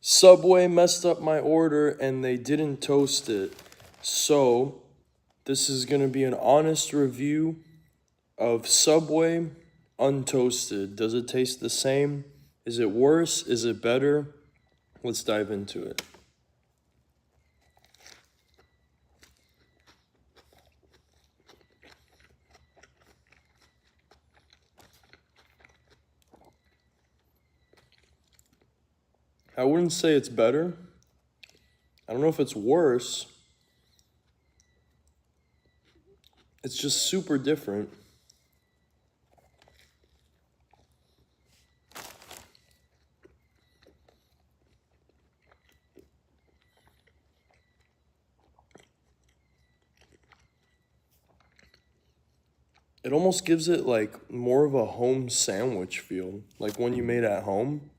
Subway messed up my order and they didn't toast it. So, this is going to be an honest review of Subway untoasted. Does it taste the same? Is it worse? Is it better? Let's dive into it. I wouldn't say it's better. I don't know if it's worse. It's just super different. It almost gives it like more of a home sandwich feel, like one you made at home.